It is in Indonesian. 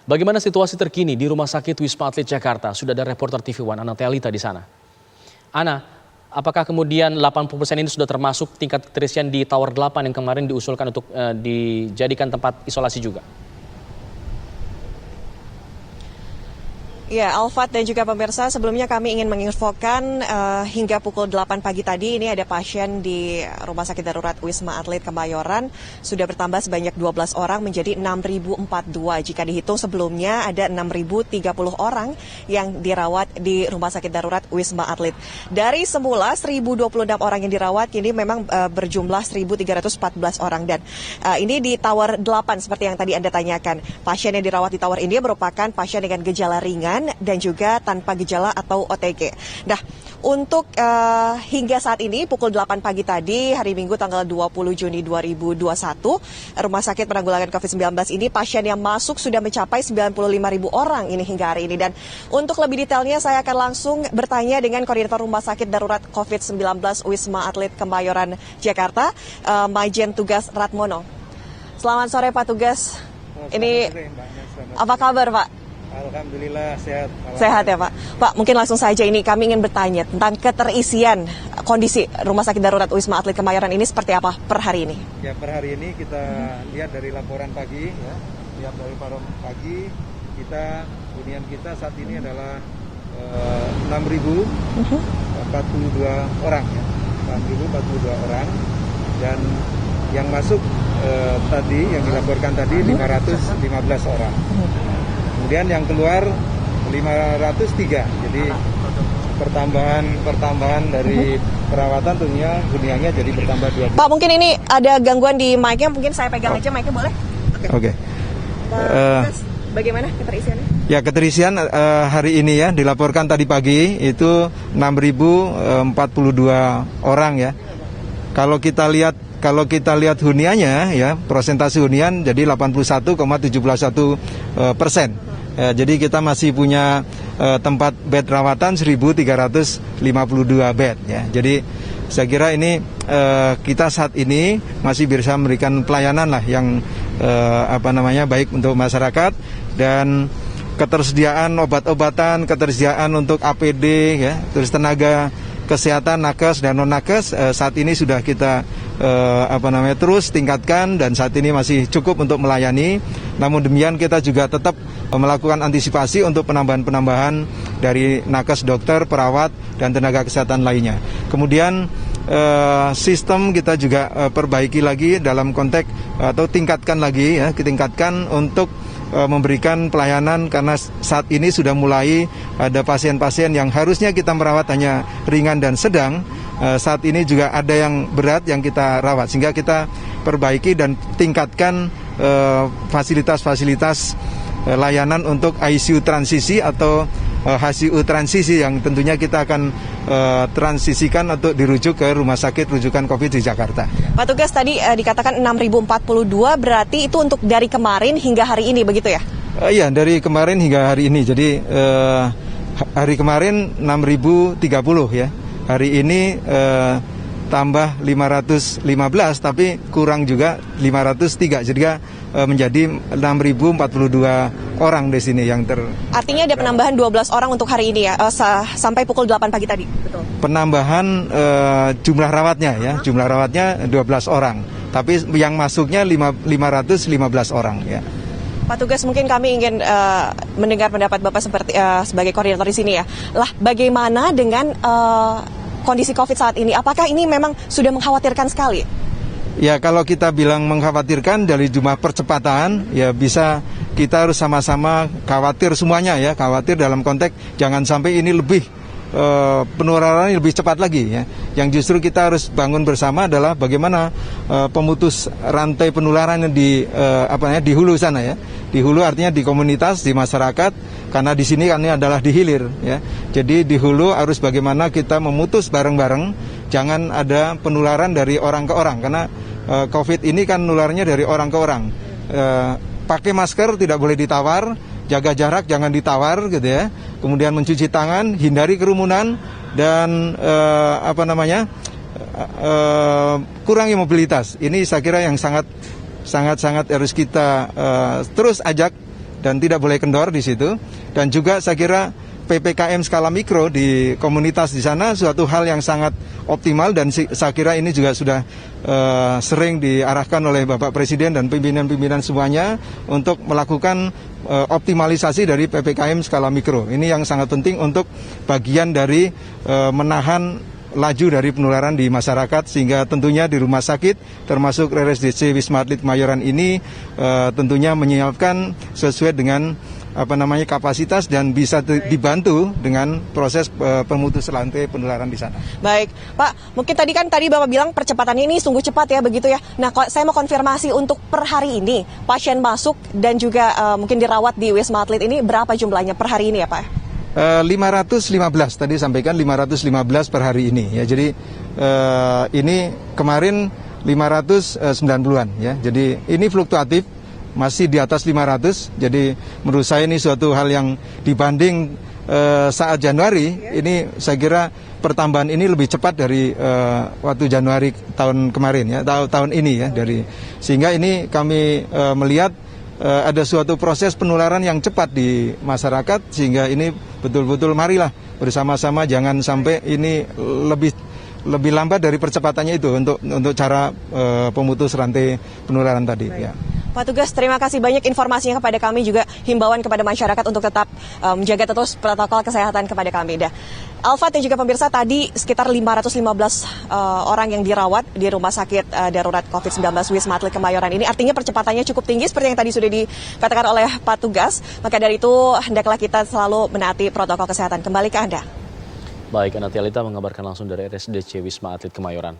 Bagaimana situasi terkini di Rumah Sakit Wisma Atlet Jakarta? Sudah ada reporter TV One Ana Telita di sana. Ana, apakah kemudian 80% ini sudah termasuk tingkat keterisian di Tower 8 yang kemarin diusulkan untuk dijadikan tempat isolasi juga? Ya, Alfat dan juga pemirsa, sebelumnya kami ingin menginfokan hingga pukul 8 pagi tadi ini ada pasien di Rumah Sakit Darurat Wisma Atlet Kemayoran sudah bertambah sebanyak 12 orang menjadi 6.042. Jika dihitung sebelumnya ada 6.030 orang yang dirawat di Rumah Sakit Darurat Wisma Atlet. Dari semula 1.026 orang yang dirawat, kini memang berjumlah 1.314 orang. Dan ini di Tower 8 seperti yang tadi Anda tanyakan. Pasien yang dirawat di Tower ini merupakan pasien dengan gejala ringan dan juga tanpa gejala atau OTG. Nah, untuk hingga saat ini pukul 8 pagi tadi, hari Minggu tanggal 20 Juni 2021, Rumah Sakit Penanggulangan COVID-19 ini pasien yang masuk sudah mencapai 95.000 orang ini hingga hari ini. Dan untuk lebih detailnya saya akan langsung bertanya dengan Koordinator Rumah Sakit Darurat COVID-19 Wisma Atlet Kemayoran Jakarta, Majen Tugas Ratmono. Selamat sore Pak Tugas. Ini apa kabar Pak? Alhamdulillah sehat. Sehat ya Pak. Pak, mungkin langsung saja ini kami ingin bertanya tentang keterisian kondisi Rumah Sakit Darurat Wisma Atlet Kemayoran ini seperti apa per hari ini? Ya, per hari ini kita lihat dari laporan pagi, ya. Lihat dari laporan pagi, hunian kita saat ini adalah 6.042 orang, ya. 6.042 orang, dan yang masuk tadi, yang dilaporkan tadi 515 orang. Kemudian yang keluar 503. Jadi pertambahan dari perawatan tentunya huniannya jadi bertambah 2. Pak, mungkin ini ada gangguan di mic-nya, mungkin saya pegang aja mic-nya, boleh? Oke. Bagaimana keterisiannya? Ya, keterisian hari ini ya dilaporkan tadi pagi itu 6.042 orang ya. Kalau kita lihat huniannya ya, persentase hunian jadi 81,71%. Jadi kita masih punya tempat bed rawatan 1.352 bed ya. Jadi saya kira ini kita saat ini masih bisa memberikan pelayanan lah yang baik untuk masyarakat, dan ketersediaan obat-obatan, ketersediaan untuk APD ya, terus tenaga kesehatan nakes dan non nakes saat ini sudah kita terus tingkatkan, dan saat ini masih cukup untuk melayani. Namun demikian kita juga tetap melakukan antisipasi untuk penambahan dari nakes, dokter, perawat dan tenaga kesehatan lainnya. Kemudian sistem kita juga perbaiki lagi dalam konteks atau tingkatkan lagi ya, tingkatkan untuk memberikan pelayanan, karena saat ini sudah mulai ada pasien-pasien yang harusnya kita merawat hanya ringan dan sedang, saat ini juga ada yang berat yang kita rawat, sehingga kita perbaiki dan tingkatkan fasilitas-fasilitas layanan untuk ICU transisi atau HCU transisi yang tentunya kita akan transisikan untuk dirujuk ke rumah sakit rujukan COVID di Jakarta. Pak Tugas, tadi dikatakan 6.042, berarti itu untuk dari kemarin hingga hari ini begitu ya? Iya, dari kemarin hingga hari ini. Jadi hari kemarin 6.030 ya. Hari ini tambah 515, tapi kurang juga 503. Jadi menjadi 6.042 orang di sini yang Artinya ada penambahan 12 orang untuk hari ini ya, sampai pukul 8 pagi tadi. Betul. Penambahan jumlah rawatnya ya, jumlah rawatnya 12 orang. Tapi yang masuknya 515 orang ya. Pak Tugas, mungkin kami ingin mendengar pendapat Bapak sebagai koordinator di sini ya. Lah, bagaimana dengan kondisi COVID saat ini? Apakah ini memang sudah mengkhawatirkan sekali? Ya, kalau kita bilang mengkhawatirkan dari jumlah percepatan, ya bisa kita harus sama-sama khawatir semuanya ya, khawatir dalam konteks jangan sampai ini lebih penularan lebih cepat lagi ya. Yang justru kita harus bangun bersama adalah bagaimana pemutus rantai penularan di di hulu sana ya. Di hulu artinya di komunitas, di masyarakat, karena di sini kan ini adalah di hilir ya. Jadi di hulu harus bagaimana kita memutus bareng-bareng, jangan ada penularan dari orang ke orang, karena COVID ini kan nularnya dari orang ke orang. Pakai masker tidak boleh ditawar, jaga jarak jangan ditawar gitu ya. Kemudian mencuci tangan, hindari kerumunan, dan kurangi mobilitas. Ini saya kira yang sangat harus kita terus ajak dan tidak boleh kendor di situ. Dan juga saya kira PPKM skala mikro di komunitas di sana suatu hal yang sangat optimal, dan saya kira ini juga sudah sering diarahkan oleh Bapak Presiden dan pimpinan-pimpinan semuanya untuk melakukan optimalisasi dari PPKM skala mikro. Ini yang sangat penting untuk bagian dari menahan laju dari penularan di masyarakat, sehingga tentunya di rumah sakit termasuk RSDC Wisma Atlet Kemayoran ini tentunya menyiapkan sesuai dengan kapasitas dan bisa dibantu dengan proses pemutus rantai penularan di sana. Baik, Pak, mungkin tadi Bapak bilang percepatannya ini sungguh cepat ya, begitu ya. Nah, saya mau konfirmasi untuk per hari ini pasien masuk dan juga mungkin dirawat di Wisma Atlet ini berapa jumlahnya per hari ini ya, Pak? 515 tadi sampaikan 515 per hari ini ya. Jadi ini kemarin 590-an ya. Jadi ini fluktuatif, masih di atas 500. Jadi menurut saya ini suatu hal yang dibanding saat Januari ini, saya kira pertambahan ini lebih cepat dari waktu Januari tahun kemarin ya, tahun ini ya, sehingga ini kami melihat ada suatu proses penularan yang cepat di masyarakat, sehingga ini betul-betul marilah bersama-sama jangan sampai ini lebih lambat dari percepatannya itu untuk cara pemutus rantai penularan tadi ya. Pak Tugas, terima kasih banyak informasinya kepada kami, juga himbauan kepada masyarakat untuk tetap menjaga terus protokol kesehatan kepada kami. Alfa dan juga pemirsa, tadi sekitar 515 orang yang dirawat di Rumah Sakit Darurat COVID-19 Wisma Atlet Kemayoran ini. Artinya percepatannya cukup tinggi seperti yang tadi sudah dikatakan oleh Pak Tugas. Maka dari itu hendaklah kita selalu menaati protokol kesehatan. Kembali ke Anda. Baik, Ana Tialita mengabarkan langsung dari RSDC Wisma Atlet Kemayoran.